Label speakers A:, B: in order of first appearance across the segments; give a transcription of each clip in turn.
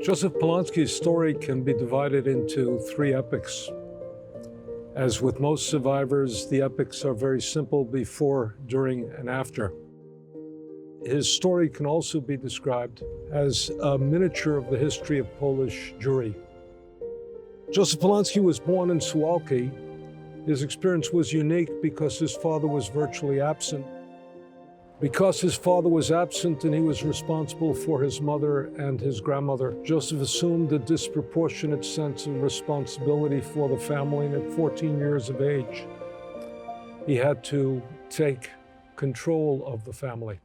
A: Joseph Polonski's story can be divided into three epics. As with most survivors, the epics are very simple before, during, and after. His story can also be described as a miniature of the history of Polish Jewry. Joseph Polonski was born in Suwalki. His experience was unique because his father was virtually absent. Because his father was absent and he was responsible for his mother and his grandmother, Joseph assumed a disproportionate sense of responsibility for the family, and at 14 years of age, he had to take control of the family.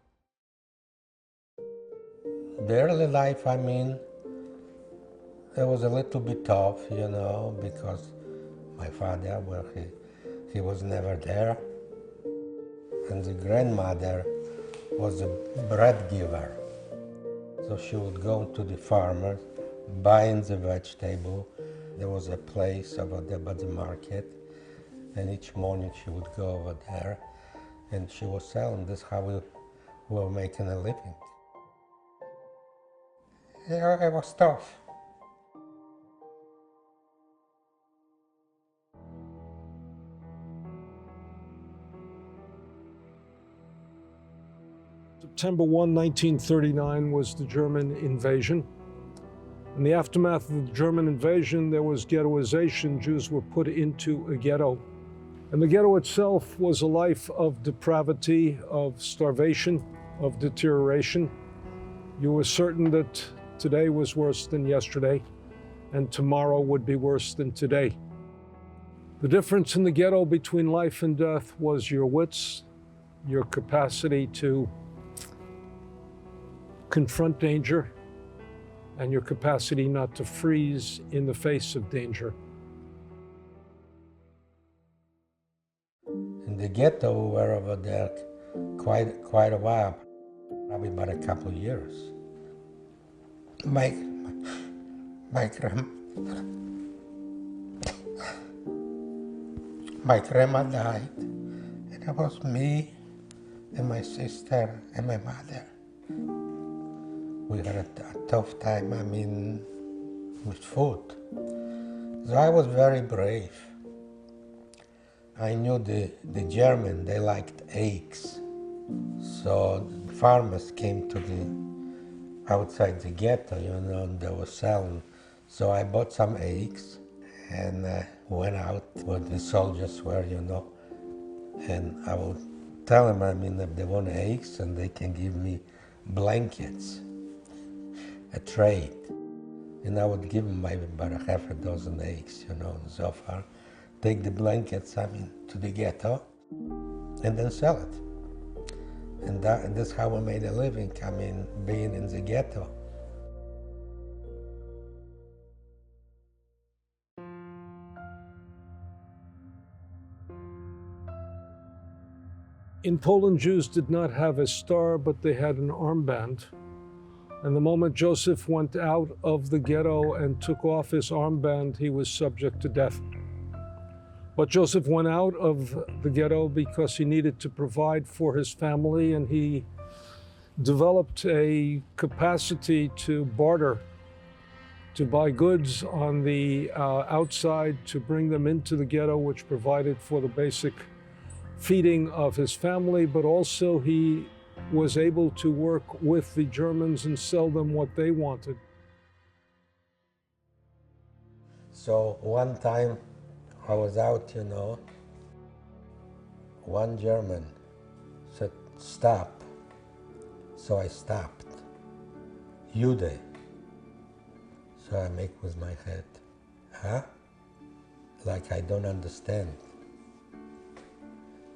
B: The early life, I mean, it was a little bit tough, you know, because my father, well, he was never there, and the grandmother was a bread giver. So she would go to the farmer, buying the vegetable. There was a place over there by the market, and each morning she would go over there, and she was selling. This is how we were making a living. Yeah, it was tough.
A: September 1, 1939 was the German invasion. In the aftermath of the German invasion, there was ghettoization. Jews were put into a ghetto. And the ghetto itself was a life of depravity, of starvation, of deterioration. You were certain that today was worse than yesterday, and tomorrow would be worse than today. The difference in the ghetto between life and death was your wits, your capacity to confront danger, and your capacity not to freeze in the face of danger.
B: In the ghetto, we were over there quite a while, probably about a couple of years. My grandma died, and it was me and my sister and my mother. We had a tough time, I mean, with food. So I was very brave. I knew the German, they liked eggs. So the farmers came to the outside the ghetto, you know, and they were selling. So I bought some eggs and went out where the soldiers were, you know. And I would tell them, I mean, if they want eggs, and they can give me blankets, a trade. And I would give them maybe about a half a dozen eggs, you know, and so far. Take the blankets, I mean, to the ghetto, and then sell it. And that's how I made a living, I mean, being in the ghetto.
A: In Poland, Jews did not have a star, but they had an armband. And the moment Joseph went out of the ghetto and took off his armband, he was subject to death. But Joseph went out of the ghetto because he needed to provide for his family, and he developed a capacity to barter, to buy goods on the outside, to bring them into the ghetto, which provided for the basic feeding of his family, but also he was able to work with the Germans and sell them what they wanted.
B: So one time I was out, you know, one German said, "Stop." So I stopped. "Jude." So I make with my head, "Huh?" Like I don't understand.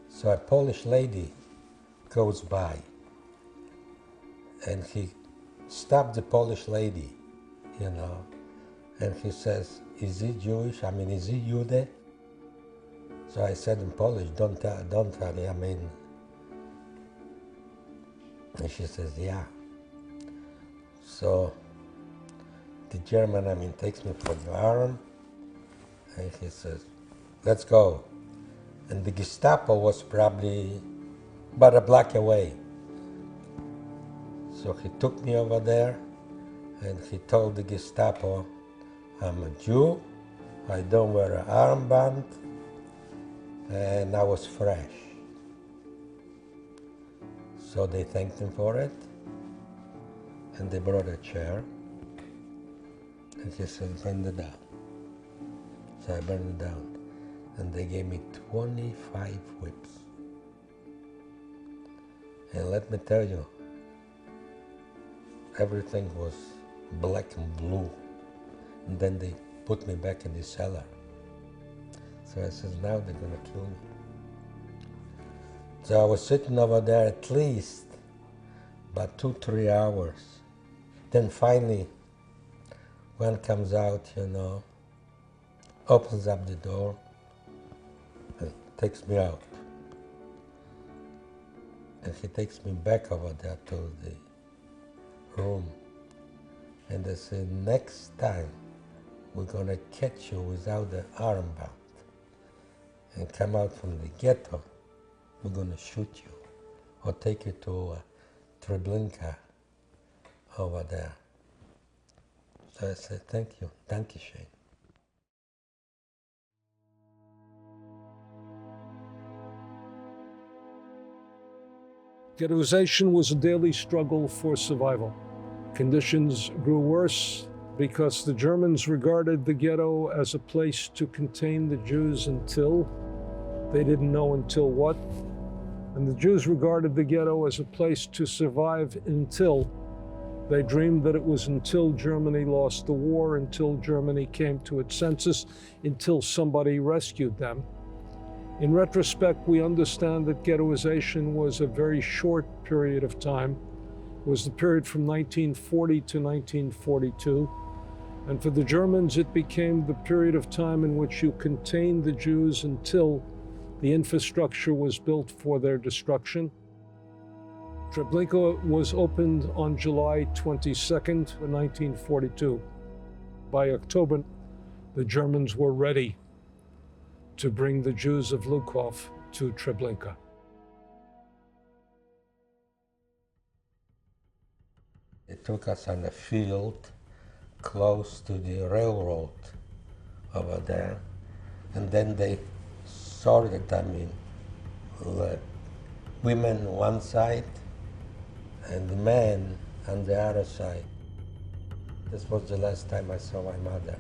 B: So a Polish lady goes by, and he stopped the Polish lady, you know, and he says, "Is he Jewish? I mean, is he Jude?" So I said in Polish, don't worry, I mean, and she says, "Yeah." So the German, I mean, takes me for the arm, and he says, "Let's go." And the Gestapo was probably about a block away. So he took me over there, and he told the Gestapo, I'm a Jew, I don't wear an armband, and I was fresh. So they thanked him for it, and they brought a chair, and he said, burn it down. So I burned it down, and they gave me 25 whips. And let me tell you, everything was black and blue. And then they put me back in the cellar. So I said, now they're gonna kill me. So I was sitting over there at least about 2-3 hours. Then finally, one comes out, opens up the door and takes me out. And he takes me back over there to the room. And they say, next time we're gonna catch you without the armband and come out from the ghetto, we're gonna shoot you or take you to Treblinka over there. So I said, thank you, danke schön.
A: Ghettoization was a daily struggle for survival. Conditions grew worse because the Germans regarded the ghetto as a place to contain the Jews until they didn't know until what. And the Jews regarded the ghetto as a place to survive until they dreamed that it was until Germany lost the war, until Germany came to its senses, until somebody rescued them. In retrospect, we understand that ghettoization was a very short period of time. It was the period from 1940 to 1942. And for the Germans, it became the period of time in which you contained the Jews until the infrastructure was built for their destruction. Treblinka was opened on July 22nd, 1942. By October, the Germans were ready to bring the Jews of Lukov to Treblinka.
B: They took us on a field close to the railroad over there, and then they sorted, the women on one side and the men on the other side. This was the last time I saw my mother.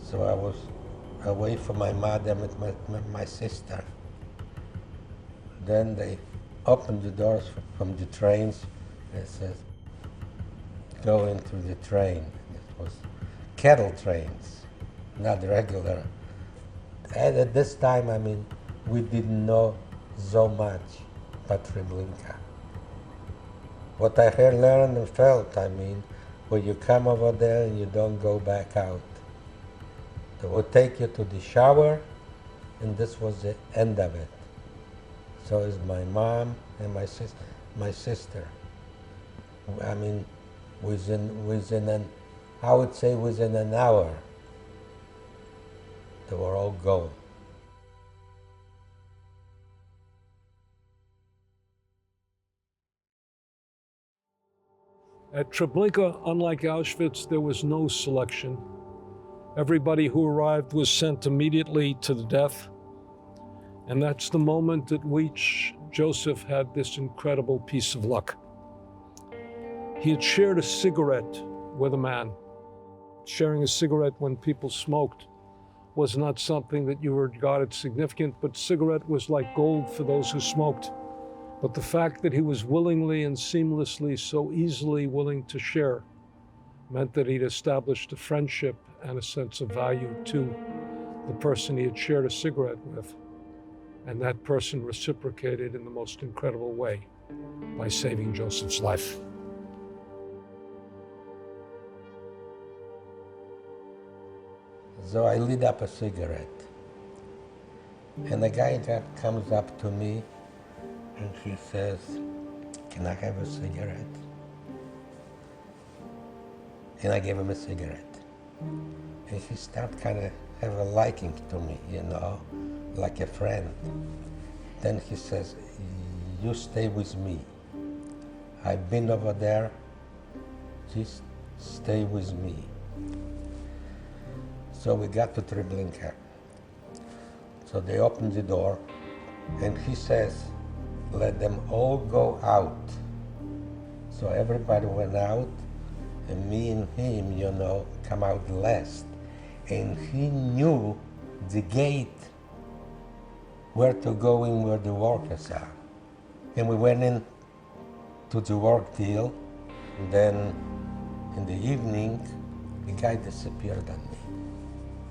B: So I was away from my mother with my sister. Then they opened the doors from the trains and said, go into the train. It was cattle trains, not regular. And at this time, we didn't know so much about Treblinka. What I had learned and felt, when you come over there and you don't go back out. They would take you to the shower, and this was the end of it. So it's my mom and my sister. I would say within an hour, they were all gone.
A: At Treblinka, unlike Auschwitz, there was no selection. Everybody who arrived was sent immediately to the death. And that's the moment at which Joseph had this incredible piece of luck. He had shared a cigarette with a man. Sharing a cigarette when people smoked was not something that you regarded significant, but cigarette was like gold for those who smoked. But the fact that he was willingly and seamlessly, so easily willing to share, meant that he'd established a friendship and a sense of value to the person he had shared a cigarette with. And that person reciprocated in the most incredible way by saving Joseph's life.
B: So I lit up a cigarette. And a guy that comes up to me and he says, can I have a cigarette? And I gave him a cigarette. And he started kind of have a liking to me, like a friend. Then he says, you stay with me. I've been over there, just stay with me. So we got to Treblinka. So they opened the door, and he says, let them all go out. So everybody went out, and me and him, you know, come out last. And he knew the gate where to go in where the workers are. And we went in to the work deal, and then in the evening, the guy disappeared on me.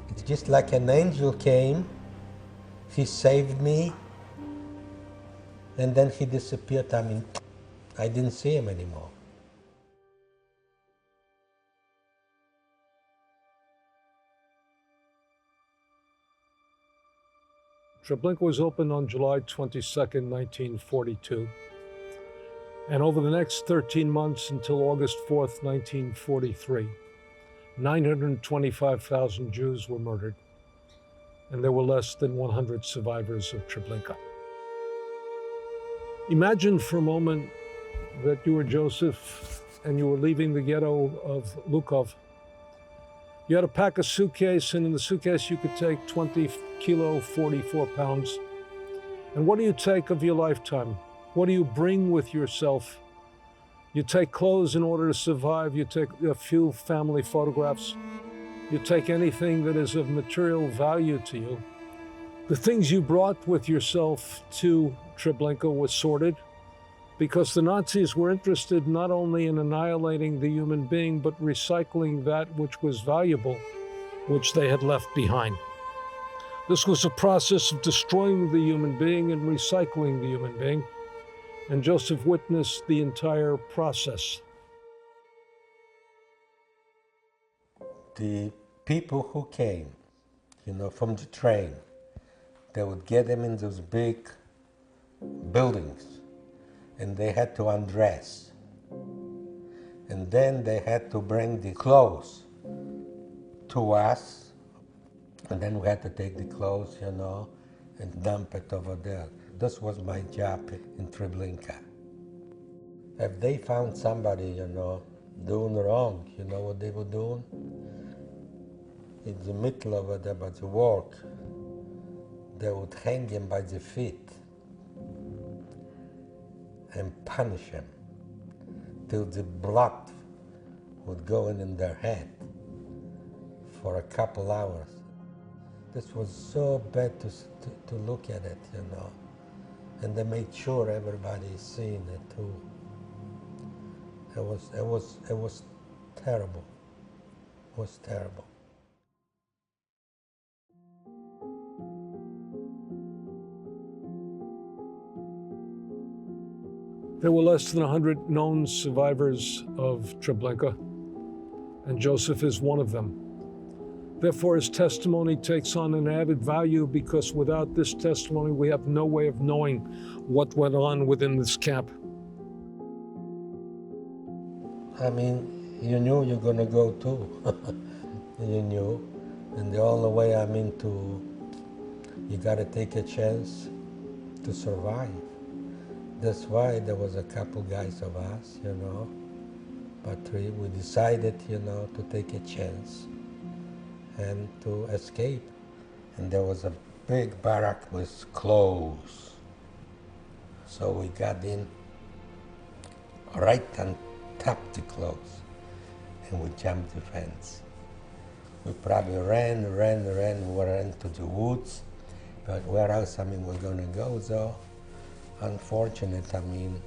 B: It's just like an angel came, he saved me, and then he disappeared. I mean, I didn't see him anymore.
A: Treblinka was opened on July 22nd, 1942. And over the next 13 months until August 4th, 1943, 925,000 Jews were murdered, and there were less than 100 survivors of Treblinka. Imagine for a moment that you were Joseph and you were leaving the ghetto of Lukov. You had to pack a suitcase, and in the suitcase you could take 20 kilo, 44 pounds. And what do you take of your lifetime? What do you bring with yourself? You take clothes in order to survive. You take a few family photographs. You take anything that is of material value to you. The things you brought with yourself to Treblinka were sorted because the Nazis were interested not only in annihilating the human being, but recycling that which was valuable, which they had left behind. This was a process of destroying the human being and recycling the human being, and Joseph witnessed the entire process.
B: The people who came, you know, from the train, they would get them in those big buildings, and they had to undress. And then they had to bring the clothes to us, and then we had to take the clothes, you know, and dump it over there. This was my job in Treblinka. If they found somebody, you know, doing wrong, you know what they were doing? In the middle over there by the work, they would hang him by the feet and punish him till the blood would go in their head for a couple hours. This was so bad to look at it, you know. And they made sure everybody is seeing it too. It was terrible. It was terrible.
A: There were less than 100 known survivors of Treblinka, and Joseph is one of them. Therefore, his testimony takes on an added value because without this testimony, we have no way of knowing what went on within this camp.
B: I mean, you knew you're gonna go too. You knew. And the only way, I mean, you gotta take a chance to survive. That's why there was a couple guys of us, you know, but we decided, you know, to take a chance and to escape. And there was a big barrack with clothes. So we got in right on top the clothes, and we jumped the fence. We probably ran, we ran to the woods, but where else, I mean, we're gonna go though? Unfortunate, I mean,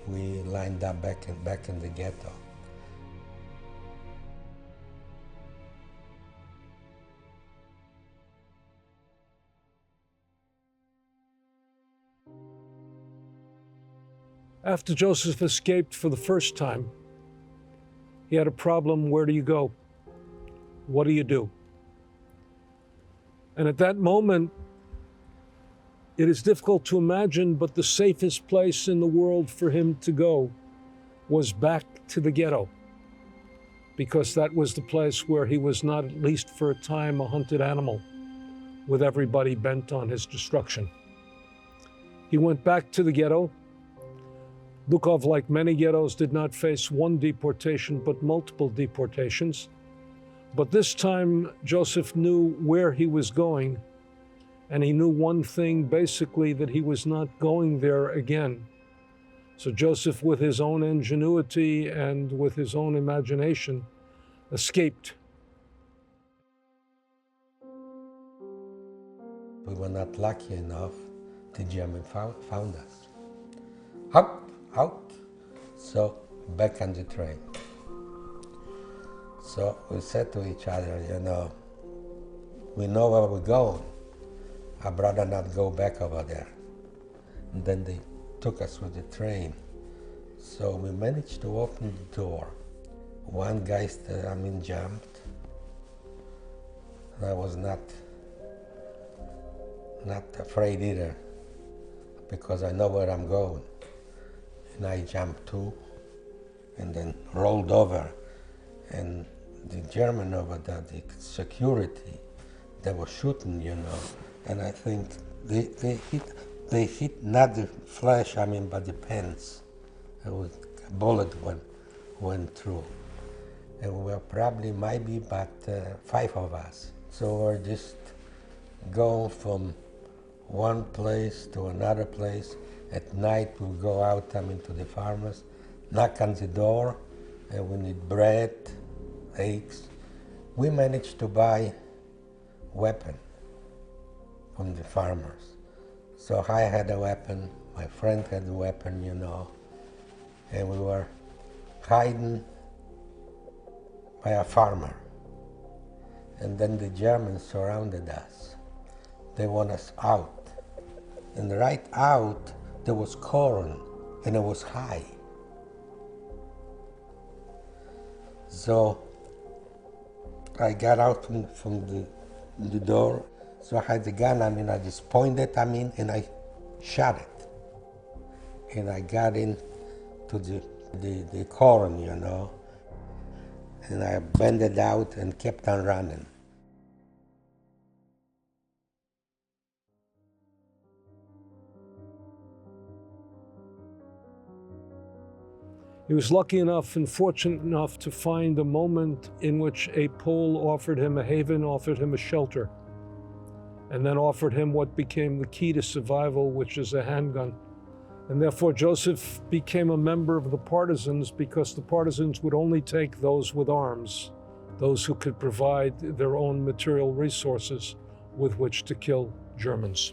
B: we lined up back in the ghetto.
A: After Joseph escaped for the first time, he had a problem. Where do you go? What do you do? And at that moment, it is difficult to imagine, but the safest place in the world for him to go was back to the ghetto, because that was the place where he was not, at least for a time, a hunted animal, with everybody bent on his destruction. He went back to the ghetto, Lukov, like many ghettos, did not face one deportation, but multiple deportations. But this time, Joseph knew where he was going, and he knew one thing, basically, that he was not going there again. So Joseph, with his own ingenuity and with his own imagination, escaped.
B: We were not lucky enough, the German found us. Up, out, so back on the train. So we said to each other, we know where we're going. I'd rather not go back over there. And then they took us with the train. So we managed to open the door. One guy, jumped. I was not afraid either, because I know where I'm going. And I jumped too, and then rolled over. And the German over there, the security, they were shooting, and I think they hit not the flesh, but the pants. A bullet went through. And we were probably maybe about 5 of us. So we're just going from one place to another place. At night we go out to the farmers, knock on the door, and we need bread, eggs. We managed to buy weapon from the farmers. So I had a weapon, my friend had a weapon, and we were hiding by a farmer. And then the Germans surrounded us. They want us out. And right out, there was corn, and it was high. So I got out from the door. So I had the gun, I just pointed, and I shot it. And I got into the corn, and I bended out and kept on running.
A: He was lucky enough and fortunate enough to find a moment in which a Pole offered him a haven, offered him a shelter, and then offered him what became the key to survival, which is a handgun. And therefore Joseph became a member of the Partisans, because the Partisans would only take those with arms, those who could provide their own material resources with which to kill Germans.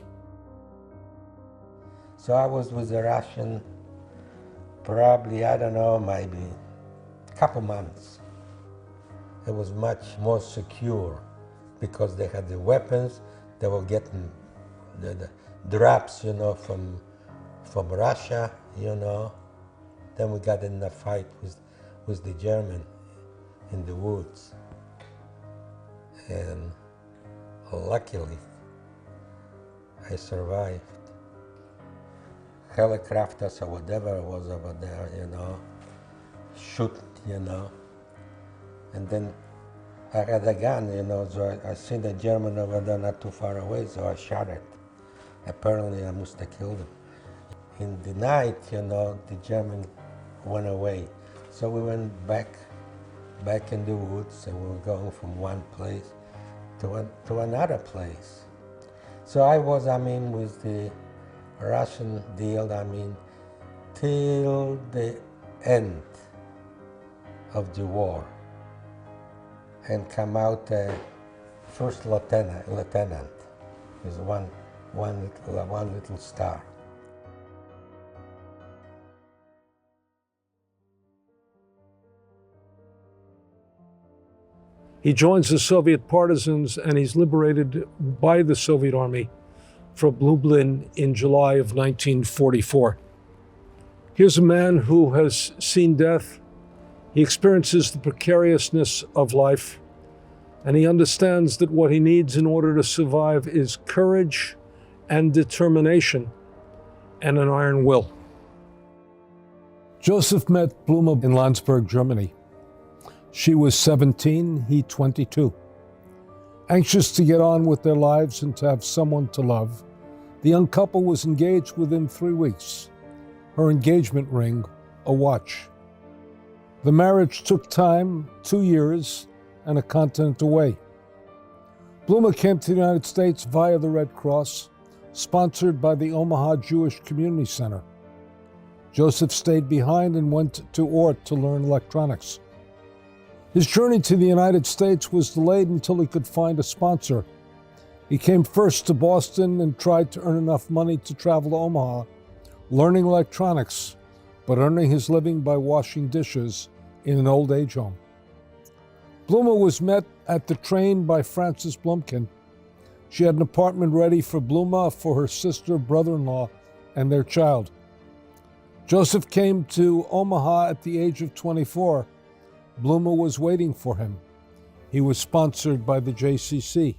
B: So I was with the Russian probably, maybe a couple months. It was much more secure because they had the weapons. They were getting the drops, from Russia, Then we got in a fight with the German in the woods. And luckily, I survived. Helicopters or whatever was over there, shoot, And then I had a gun, so I seen the German over there not too far away, so I shot it. Apparently I must have killed him. In the night, the German went away. So we went back in the woods, and we were going from one place to another place. So I was, with the Russian deal, till the end of the war, and come out first lieutenant with one little star.
A: He joins the Soviet partisans, and he's liberated by the Soviet army from Lublin in July of 1944. Here's a man who has seen death. He experiences the precariousness of life, and he understands that what he needs in order to survive is courage and determination and an iron will. Joseph met Blume in Landsberg, Germany. She was 17, he 22. Anxious to get on with their lives and to have someone to love, the young couple was engaged within 3 weeks. her engagement ring, a watch. The marriage took time, 2 years, and a continent away. Bluma came to the United States via the Red Cross, sponsored by the Omaha Jewish Community Center. Joseph stayed behind and went to Ort to learn electronics. His journey to the United States was delayed until he could find a sponsor. He came first to Boston and tried to earn enough money to travel to Omaha, learning electronics, but earning his living by washing dishes in an old age home. Bluma was met at the train by Frances Blumkin. She had an apartment ready for Bluma, for her sister, brother-in-law, and their child. Joseph came to Omaha at the age of 24. Bluma was waiting for him. He was sponsored by the JCC.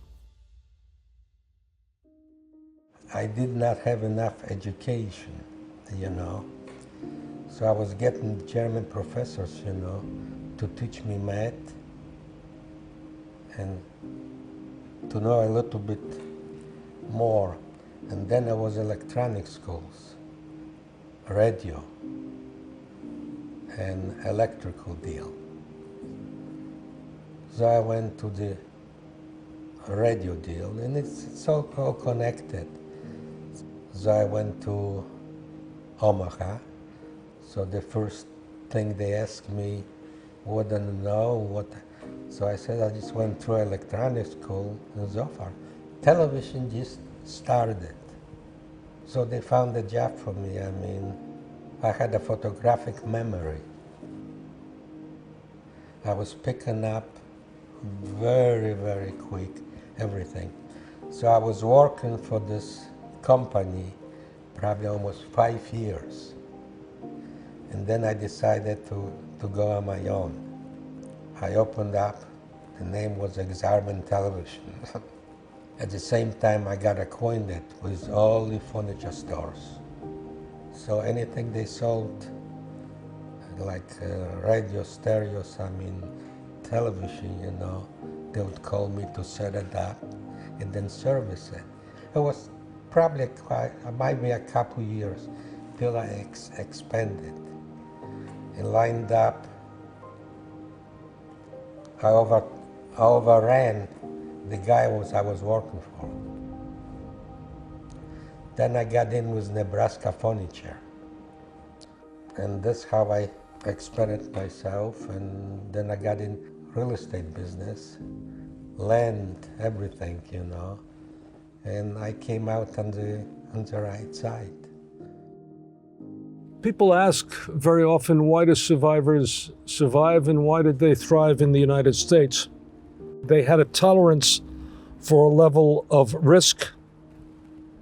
B: I did not have enough education, So I was getting German professors, to teach me math and to know a little bit more. And then there was electronic schools, radio, and electrical deal. So I went to the radio deal, and it's all connected. So I went to Omaha. So the first thing they asked me, what do you know? So I said, I just went through electronic school and so far. Television just started. So they found a job for me. I had a photographic memory. I was picking up very, very quick everything. So I was working for this company probably almost 5 years. And then I decided to go on my own. I opened up, the name was Exarban Television. At the same time, I got acquainted with all the furniture stores. So anything they sold, like radio, stereos, television, they would call me to set it up and then service it. It was probably might be a couple years till I expanded and lined up. I overran the guy I was working for. Then I got in with Nebraska Furniture. And that's how I expanded myself. And then I got in real estate business, land, everything, And I came out on the right side.
A: People ask very often, why do survivors survive and why did they thrive in the United States? They had a tolerance for a level of risk,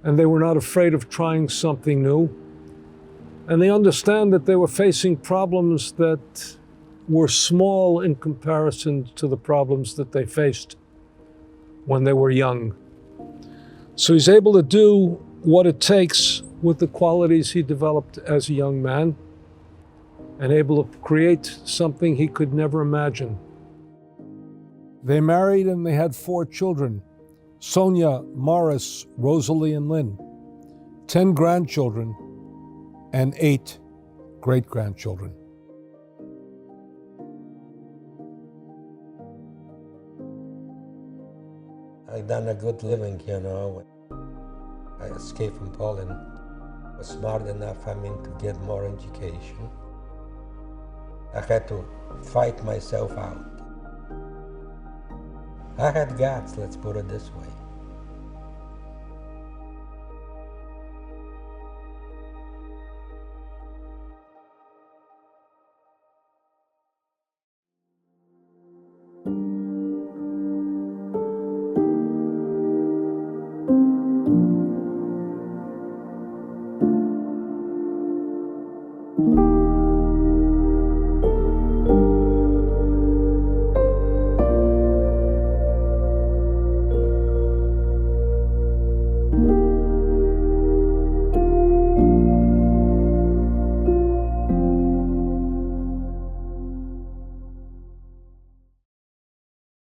A: and they were not afraid of trying something new. And they understand that they were facing problems that were small in comparison to the problems that they faced when they were young. So he's able to do what it takes with the qualities he developed as a young man and able to create something he could never imagine. They married and they had 4 children, Sonia, Morris, Rosalie, and Lynn, 10 grandchildren, and 8 great-grandchildren.
B: I done a good living, I escaped from Poland. I was smart enough, to get more education. I had to fight myself out. I had guts, let's put it this way.